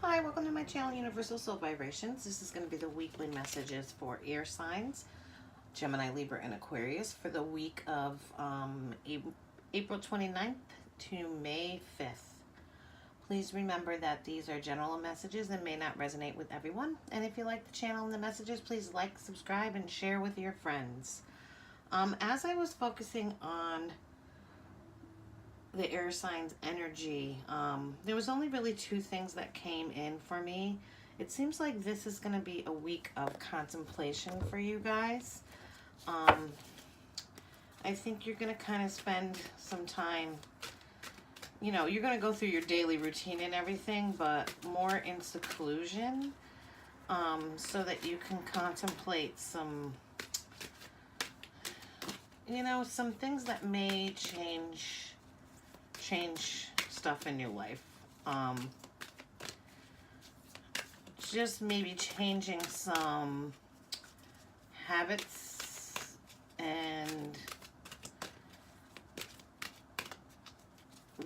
Hi, welcome to my channel, Universal Soul Vibrations. This is going to be the weekly messages for air signs, Gemini, Libra, and Aquarius for the week of April 29th to May 5th. Please remember that these are general messages and may not resonate with everyone. And if you like the channel and the messages, please like, subscribe, and share with your friends. As I was focusing on the air signs energy, there was only really two things that came in for me. It seems like this is going to be a week of contemplation for you guys. I think you're going to kind of spend some time, you know, you're going to go through your daily routine and everything, but more in seclusion, so that you can contemplate some, you know, some things that may change stuff in your life. Just maybe changing some habits and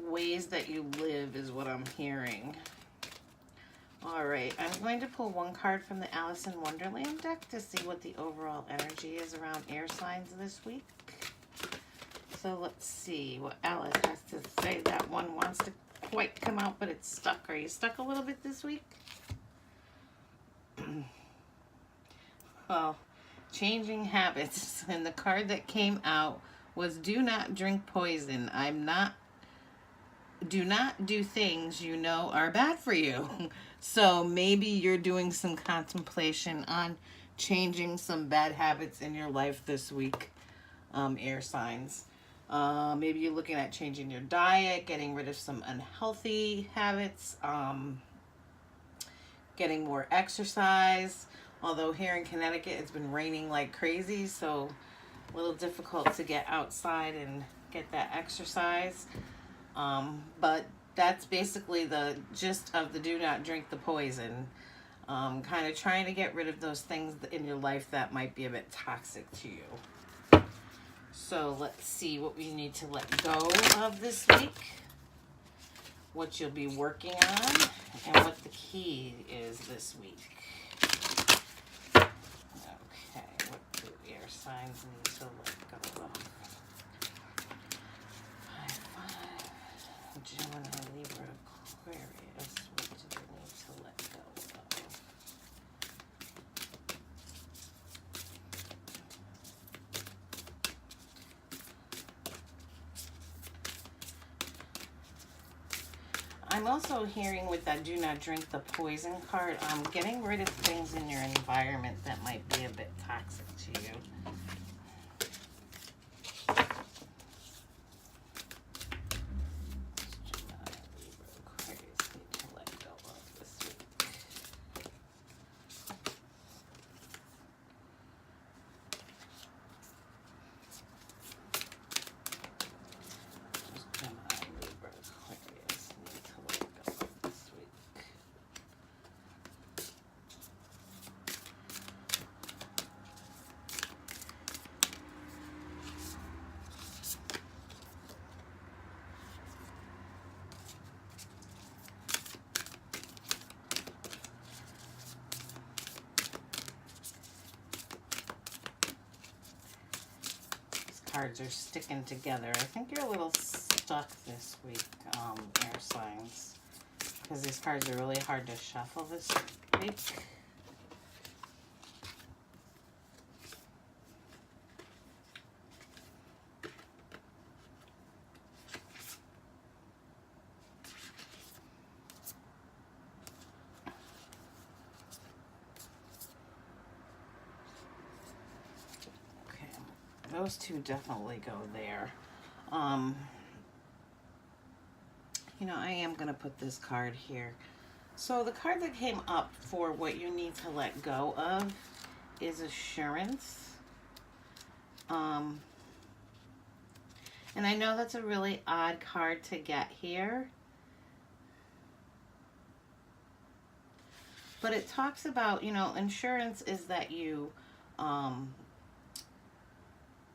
ways that you live is what I'm hearing. All right, I'm going to pull one card from the Alice in Wonderland deck to see what the overall energy is around air signs this week. So let's see what Alice has to say. That one wants to quite come out, but it's stuck. Are you stuck a little bit this week? Well, changing habits. And the card that came out was do not drink poison. Do not do things you know are bad for you. So maybe you're doing some contemplation on changing some bad habits in your life this week, air signs. Maybe you're looking at changing your diet, getting rid of some unhealthy habits, getting more exercise. Although here in Connecticut, it's been raining like crazy, so a little difficult to get outside and get that exercise. But that's basically the gist of the do not drink the poison. Kind of trying to get rid of those things in your life that might be a bit toxic to you. So let's see what we need to let go of this week, what you'll be working on, and what the key is this week. Okay, what do air signs need to let go of? High five. Gemini, Libra, Aquarius. What do they need to let go of? I'm also hearing with that do not drink the poison card, getting rid of things in your environment that might be a bit toxic to you. Gemini, Libra, Aquarius need to let go of this week. Gemini, Libra, Aquarius need to let go of this week. These cards are sticking together. I think you're a little stuck this week, air signs, because these cards are really hard to shuffle this week. Those two definitely go there. You know, I am going to put this card here. So the card that came up for what you need to let go of is assurance. And I know that's a really odd card to get here. But it talks about, you know, insurance is that you,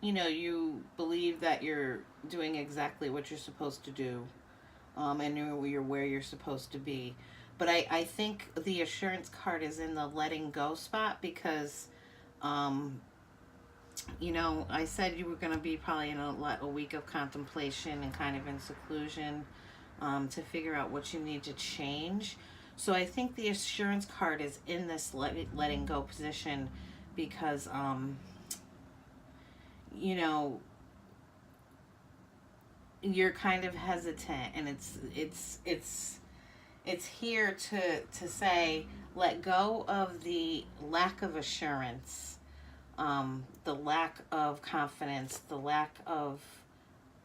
you know, you believe that you're doing exactly what you're supposed to do, and you're where you're supposed to be. But I think the assurance card is in the letting go spot because, um, you know, I said you were going to be probably in a week of contemplation and kind of in seclusion, to figure out what you need to change. So I think the assurance card is in this letting go position because, you know, you're kind of hesitant, and it's here to say let go of the lack of assurance, the lack of confidence, the lack of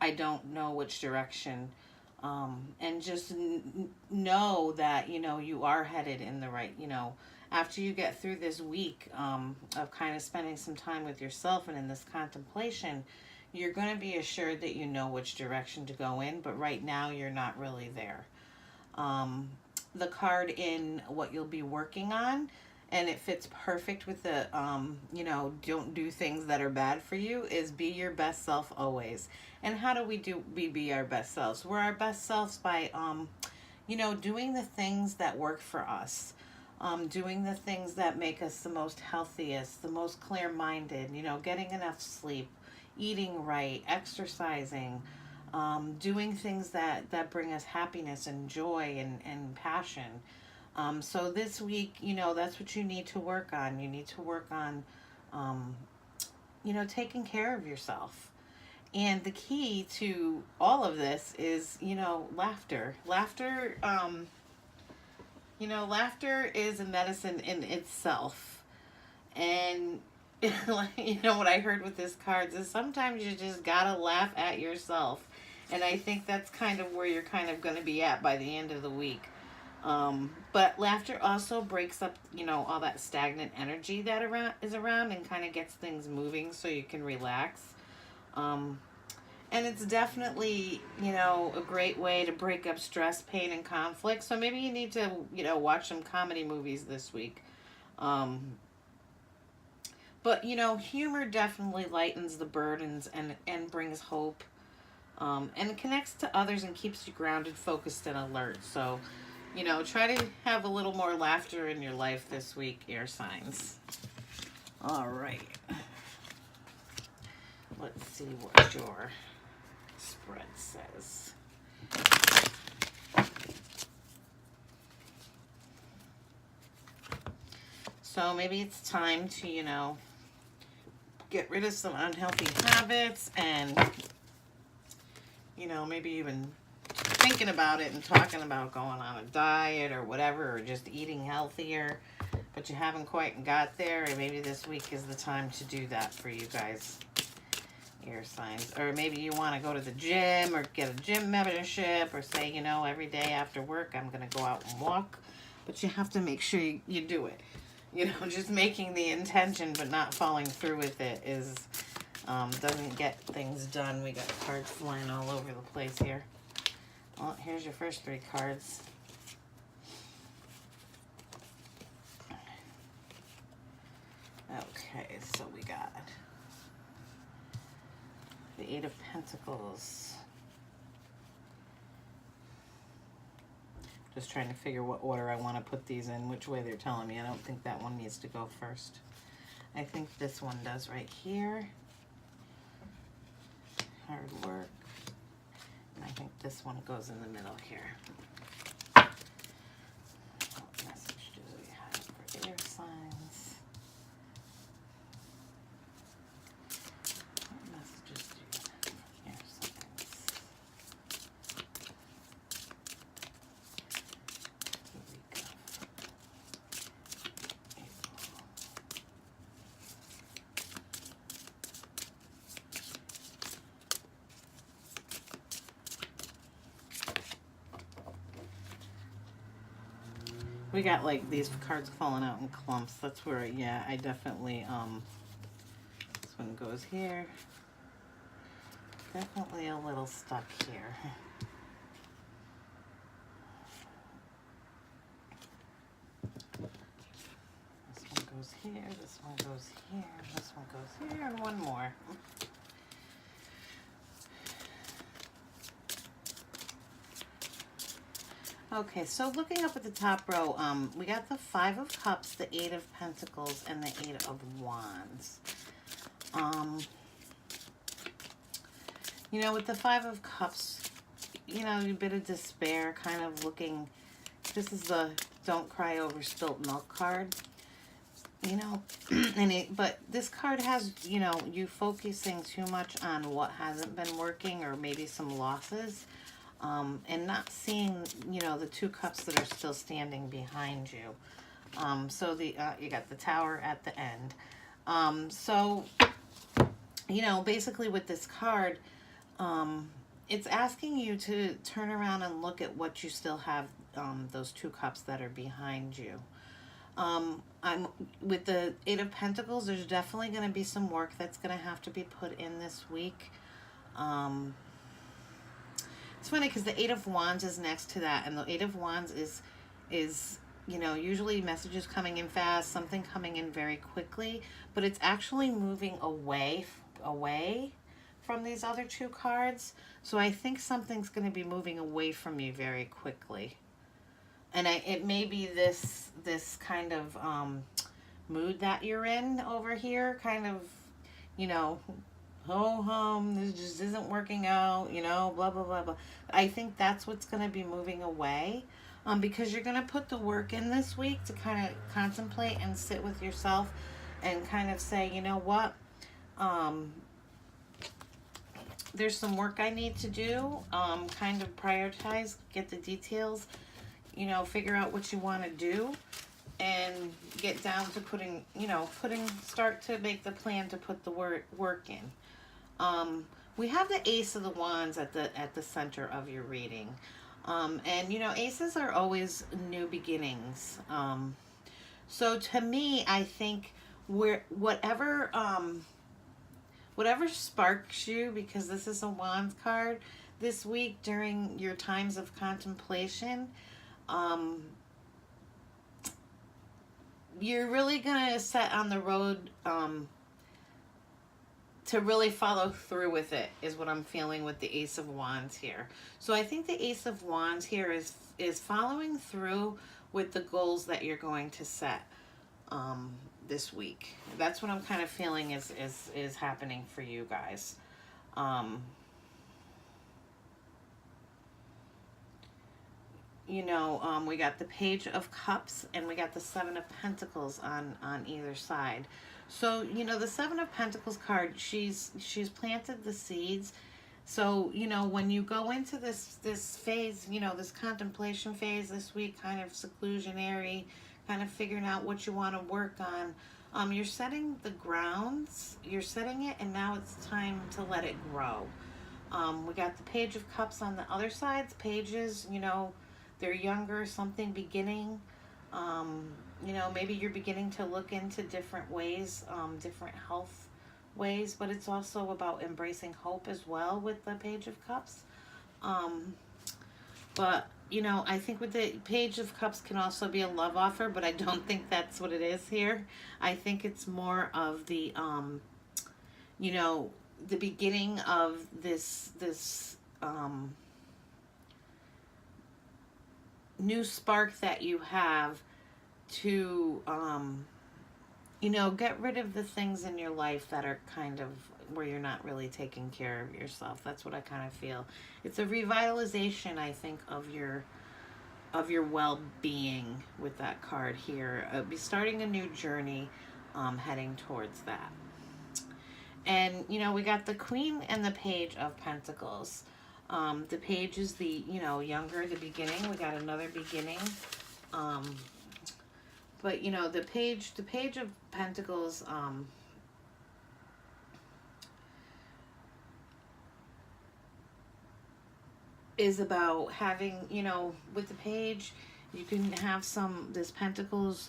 I don't know which direction, and just know that you know you are headed in the right. You know, after you get through this week, of kind of spending some time with yourself and in this contemplation, you're going to be assured that you know which direction to go in. But right now, you're not really there. um, the card in what you'll be working on, and it fits perfect with the you know, don't do things that are bad for you, is be your best self always. And how do we be our best selves? We're our best selves by you know, doing the things that work for us, doing the things that make us the most healthiest, the most clear-minded, you know, getting enough sleep, eating right, exercising, doing things that bring us happiness and joy and passion. So this week, you know, that's what you need to work on. You need to work on, um, you know, taking care of yourself. And the key to all of this is, you know, laughter. You know, laughter is a medicine in itself. And you know what I heard with this cards is sometimes you just gotta laugh at yourself, and I think that's kind of where you're kind of going to be at by the end of the week. But laughter also breaks up, you know, all that stagnant energy that is around, and kind of gets things moving so you can relax. Um, and it's definitely, you know, a great way to break up stress, pain, and conflict. So maybe you need to, you know, watch some comedy movies this week. Um, but you know, humor definitely lightens the burdens and brings hope, and connects to others and keeps you grounded, focused, and alert. So, you know, try to have a little more laughter in your life this week, air signs. All right. Let's see what your spread says. So maybe it's time to, you know, get rid of some unhealthy habits, and, you know, maybe even thinking about it and talking about going on a diet or whatever, or just eating healthier, but you haven't quite got there. And maybe this week is the time to do that for you guys, air signs. Or maybe you want to go to the gym or get a gym membership, or say, you know, every day after work I'm going to go out and walk, but you have to make sure you do it. You know, just making the intention but not following through with it is doesn't get things done. We got cards flying all over the place here. Well, here's your first three cards. Okay, so we got the Eight of Pentacles. Just trying to figure what order I want to put these in, which way they're telling me. I don't think that one needs to go first. I think this one does right here. Hard work. And I think this one goes in the middle here. What message do we have for air signs? What messages do you have for air signs? Here we go. We got like these cards falling out in clumps. That's where, yeah, I definitely, this one goes here. Definitely a little stuck here. This one goes here, this one goes here, this one goes here, and one more. Okay, so looking up at the top row, we got the Five of Cups, the Eight of Pentacles, and the Eight of Wands. You know, with the Five of Cups, you know, a bit of despair, kind of looking, this is the Don't Cry Over Spilt Milk card, you know, but this card has, you know, you focusing too much on what hasn't been working or maybe some losses, and not seeing, you know, the two cups that are still standing behind you. So you got the Tower at the end. So, you know, basically with this card, it's asking you to turn around and look at what you still have, those two cups that are behind you. I'm with the Eight of Pentacles, there's definitely going to be some work that's going to have to be put in this week. It's funny because the Eight of Wands is next to that, and the Eight of Wands is you know, usually messages coming in fast, something coming in very quickly, but it's actually moving away from these other two cards. So I think something's going to be moving away from you very quickly. And it may be this kind of mood that you're in over here, kind of, you know, ho hum, this just isn't working out, you know, blah, blah, blah, blah. I think that's what's going to be moving away, because you're going to put the work in this week to kind of contemplate and sit with yourself and kind of say, you know what, there's some work I need to do, kind of prioritize, get the details, you know, figure out what you want to do, and get down to putting, you know, start to make the plan to put the work in. We have the Ace of the Wands at the center of your reading. And, you know, aces are always new beginnings. So to me, I think whatever sparks you, because this is a Wands card, this week during your times of contemplation, you're really going to set on the road to really follow through with it, is what I'm feeling with the Ace of Wands here. So I think the Ace of Wands here is following through with the goals that you're going to set this week. That's what I'm kind of feeling is happening for you guys. You know, we got the Page of Cups and we got the Seven of Pentacles on either side. So, you know, the Seven of Pentacles card, she's planted the seeds. So, you know, when you go into this phase, you know, this contemplation phase this week, kind of seclusionary, kind of figuring out what you want to work on, you're setting the grounds, you're setting it, and now it's time to let it grow. We got the Page of Cups on the other side. Pages, you know, they're younger, something beginning. You know, maybe you're beginning to look into different ways, different health ways, but it's also about embracing hope as well with the Page of Cups. But, you know, I think with the Page of Cups can also be a love offer, but I don't think that's what it is here. I think it's more of the, you know, the beginning of this new spark that you have to, you know, get rid of the things in your life that are kind of where you're not really taking care of yourself. That's what I kind of feel. It's a revitalization, I think, of your well-being with that card here. Be starting a new journey, heading towards that. And, you know, we got the Queen and the Page of Pentacles. The Page is the, you know, younger, the beginning. We got another beginning. But, you know, the Page of Pentacles, is about having, you know, with the Page, you can have this Pentacles.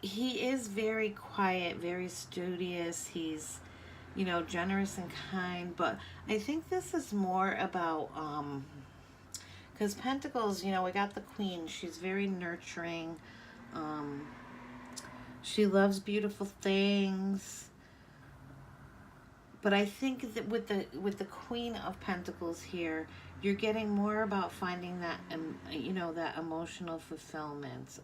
He is very quiet, very studious. He's, you know, generous and kind. But I think this is more about, because Pentacles, you know, we got the Queen. She's very nurturing. She loves beautiful things. But I think that with the Queen of Pentacles here, you're getting more about finding that, you know, that emotional fulfillment,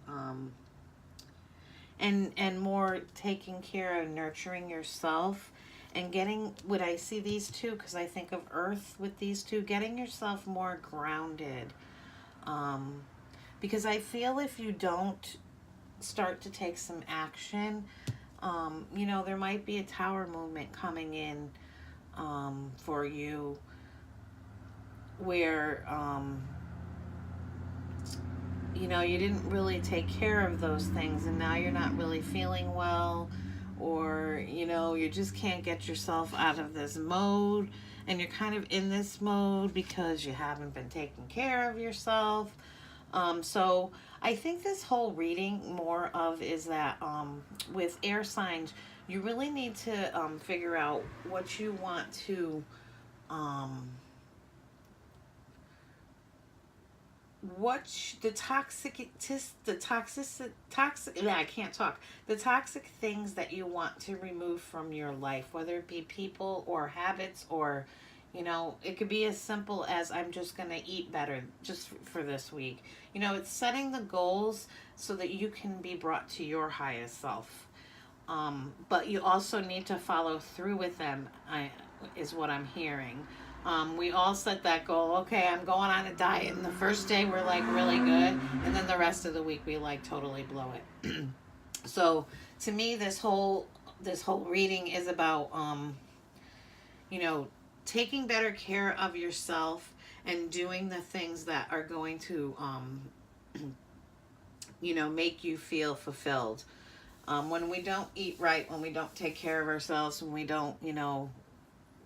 and more taking care of nurturing yourself, and getting, what I see these two, because I think of earth with these two, getting yourself more grounded, because I feel if you don't start to take some action, you know, there might be a tower movement coming in, for you, where, you know, you didn't really take care of those things, and now you're not really feeling well, or, you know, you just can't get yourself out of this mode, and you're kind of in this mode because you haven't been taking care of yourself. So I think this whole reading more of is that, with air signs, you really need to, figure out what you want to, the I can't talk, the toxic things that you want to remove from your life, whether it be people or habits, or, you know, it could be as simple as, I'm just going to eat better just for this week. You know, it's setting the goals so that you can be brought to your highest self. But you also need to follow through with them, is what I'm hearing. We all set that goal. Okay, I'm going on a diet, and the first day we're like really good, and then the rest of the week we like totally blow it. So to me, this whole reading is about, you know, taking better care of yourself and doing the things that are going to, you know, make you feel fulfilled. When we don't eat right, when we don't take care of ourselves, when we don't, you know,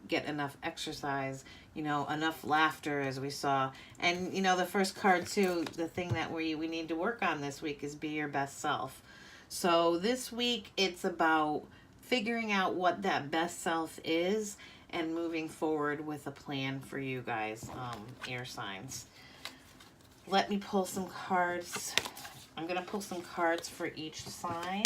get enough exercise, you know, enough laughter, as we saw. And, you know, the first card too, the thing that we need to work on this week is be your best self. So this week it's about figuring out what that best self is and moving forward with a plan for you guys, air signs. Let me pull some cards. I'm going to pull some cards for each sign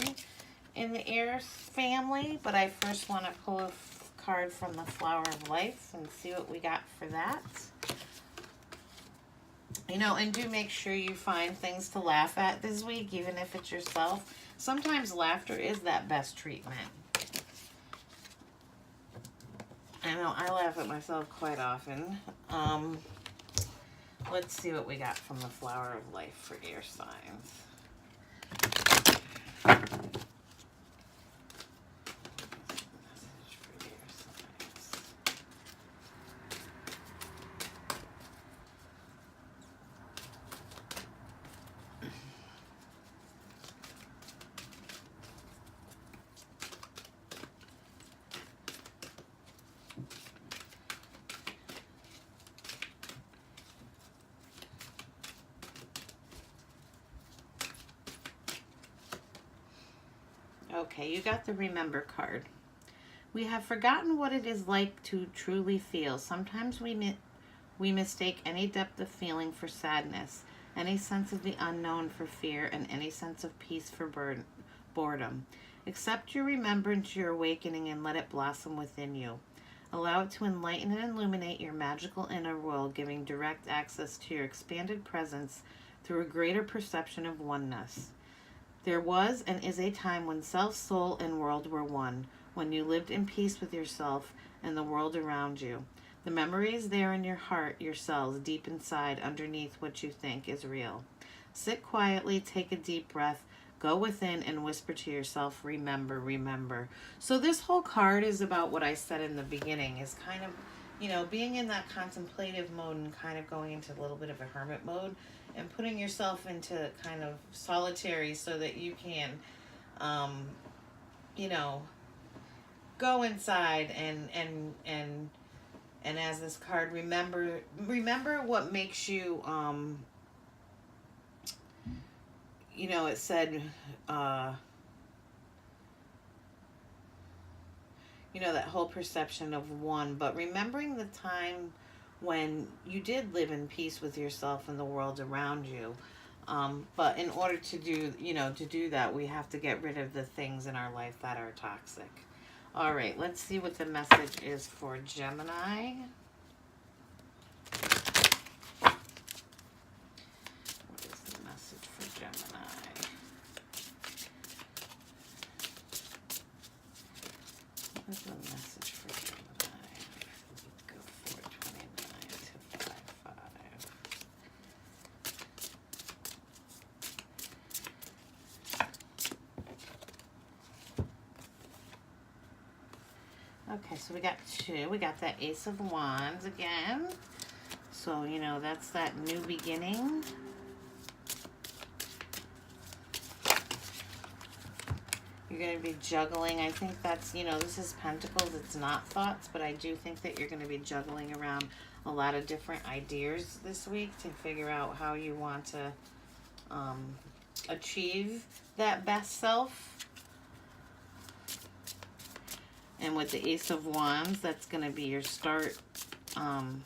in the air family, but I first want to pull a card from the Flower of Life and see what we got for that. You know, and do make sure you find things to laugh at this week, even if it's yourself. Sometimes laughter is that best treatment. I know, I laugh at myself quite often. Let's see what we got from the Flower of Life for air signs. Okay, you got the Remember card. We have forgotten what it is like to truly feel. Sometimes we mistake any depth of feeling for sadness, any sense of the unknown for fear, and any sense of peace for boredom. Accept your remembrance, your awakening, and let it blossom within you. Allow it to enlighten and illuminate your magical inner world, giving direct access to your expanded presence through a greater perception of oneness. There was and is a time when self, soul, and world were one, when you lived in peace with yourself and the world around you. The memory is there in your heart, your cells, deep inside, underneath what you think is real. Sit quietly, take a deep breath, go within, and whisper to yourself, remember, remember. So this whole card is about what I said in the beginning, is kind of, you know, being in that contemplative mode and kind of going into a little bit of a hermit mode, and putting yourself into kind of solitary so that you can, you know, go inside and as this card, remember what makes you, you know, it said, you know, that whole perception of one, but remembering the time when you did live in peace with yourself and the world around you. But in order to do that, we have to get rid of the things in our life that are toxic. All right, let's see what the message is for Gemini. Okay, so we got two. We got that Ace of Wands again. So, you know, that's that new beginning. You're going to be juggling. I think that's, you know, this is Pentacles. It's not thoughts, but I do think that you're going to be juggling around a lot of different ideas this week to figure out how you want to achieve that best self. And with the Ace of Wands, that's going to be your start. You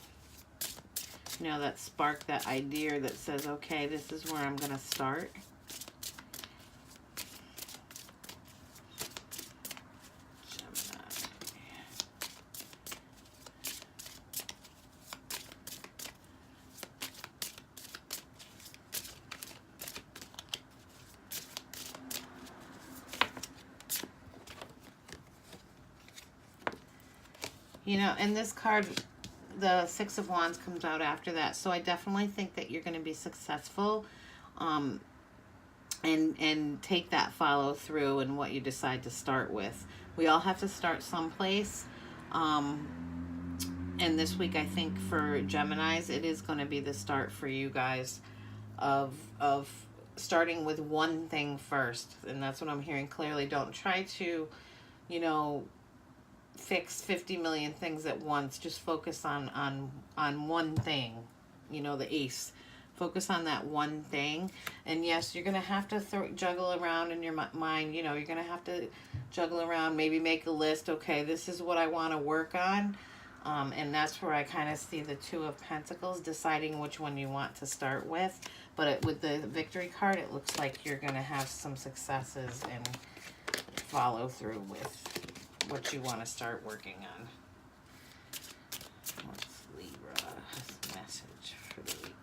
know, that spark, that idea that says, okay, this is where I'm going to start. You know, and this card, the Six of Wands, comes out after that. So I definitely think that you're going to be successful and take that follow through in what you decide to start with. We all have to start someplace. And this week, I think for Geminis, it is going to be the start for you guys of starting with one thing first. And that's what I'm hearing clearly. Don't try to, you know, fix 50 million things at once. Just focus on one thing. You know, the ace. Focus on that one thing. And yes, you're going to have to juggle around in your mind. You know, you're going to have to juggle around, maybe make a list. Okay, this is what I want to work on. And that's where I kind of see the Two of Pentacles, deciding which one you want to start with. But with the Victory card, it looks like you're going to have some successes and follow through with what you want to start working on. What's Libra's message for the week?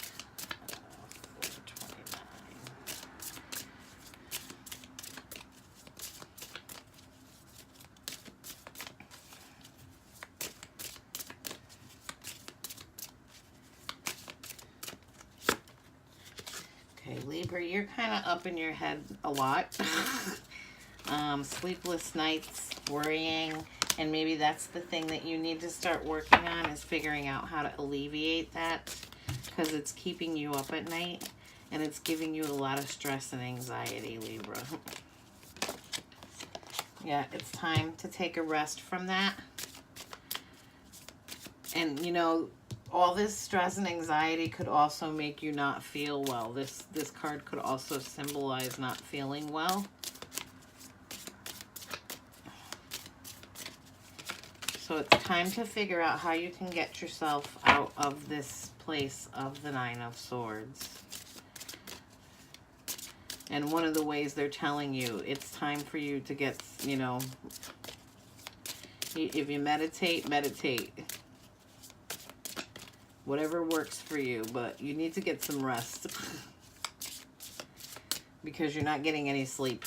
429. Okay, Libra, you're kind of up in your head a lot. Sleepless nights, worrying, and maybe that's the thing that you need to start working on, is figuring out how to alleviate that, because it's keeping you up at night and it's giving you a lot of stress and anxiety, Libra. Yeah, it's time to take a rest from that. And you know, all this stress and anxiety could also make you not feel well. This card could also symbolize not feeling well. So it's time to figure out how you can get yourself out of this place of the Nine of Swords. And one of the ways they're telling you, it's time for you to get, you know, if you meditate, meditate. Whatever works for you, but you need to get some rest. Because you're not getting any sleep.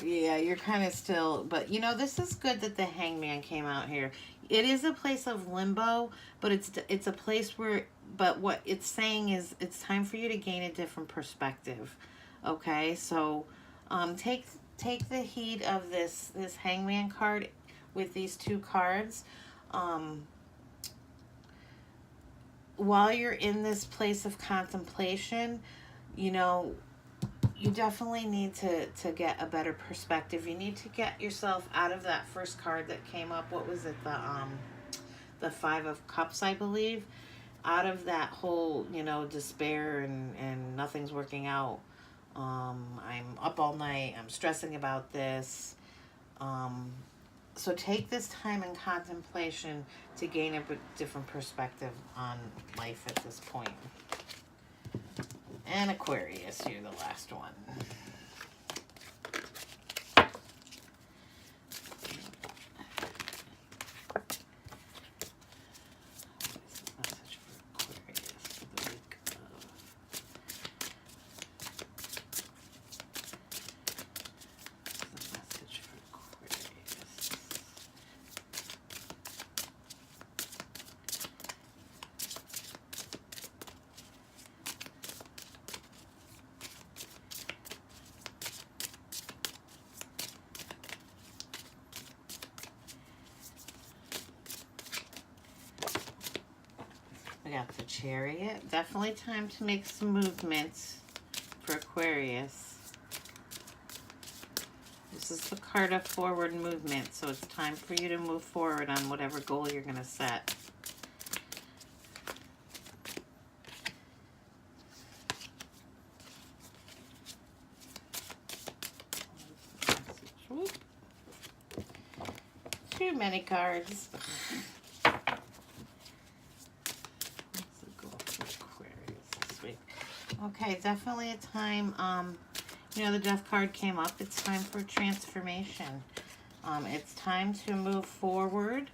Yeah, you're kind of still, but you know, this is good that the Hangman came out here. It is a place of limbo, but it's a place where, but what it's saying is it's time for you to gain a different perspective. Okay, so take the heed of this Hangman card with these two cards. While you're in this place of contemplation, you know, you definitely need to get a better perspective. You need to get yourself out of that first card that came up. What was it? The Five of Cups, I believe. Out of that whole, you know, despair and nothing's working out. I'm up all night. I'm stressing about this. So take this time in contemplation to gain a different perspective on life at this point. And Aquarius, you're the last one. We got the Chariot. Definitely time to make some movements for Aquarius. This is the card of forward movement, so it's time for you to move forward on whatever goal you're going to set. Too many cards. Okay, definitely a time, you know, the Death card came up. It's time for transformation. It's time to move forward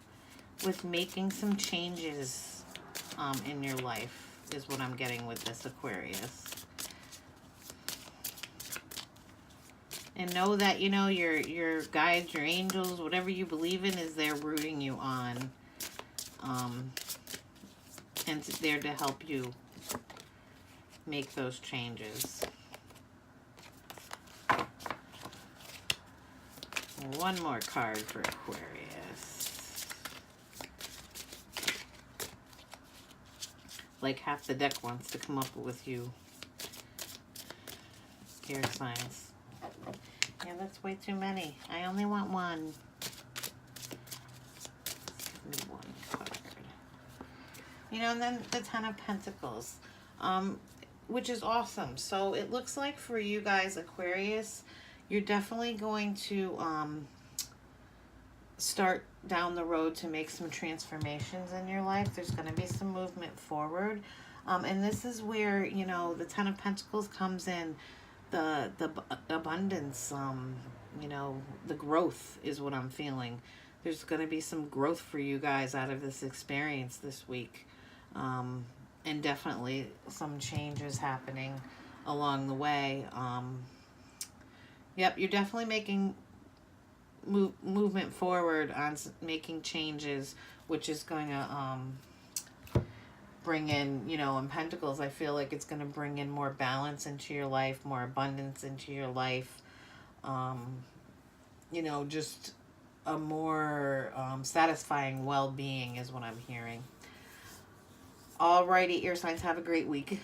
with making some changes in your life, is what I'm getting with this Aquarius. And know that, you know, your guides, your angels, whatever you believe in is there rooting you on. And there to help you make those changes. One more card for Aquarius. Like half the deck wants to come up with you. Air signs. Yeah, that's way too many. I only want one. Give me one card. You know, and then the Ten of Pentacles. Which is awesome. So it looks like for you guys, Aquarius, you're definitely going to start down the road to make some transformations in your life. There's going to be some movement forward. And this is where, you know, the Ten of Pentacles comes in. The abundance, you know, the growth is what I'm feeling. There's going to be some growth for you guys out of this experience this week. And definitely some changes happening along the way. Yep, you're definitely making movement forward on making changes, which is going to bring in, you know, in Pentacles, I feel like it's going to bring in more balance into your life, more abundance into your life. You know, just a more satisfying well-being is what I'm hearing. Alrighty, ear signs, have a great week.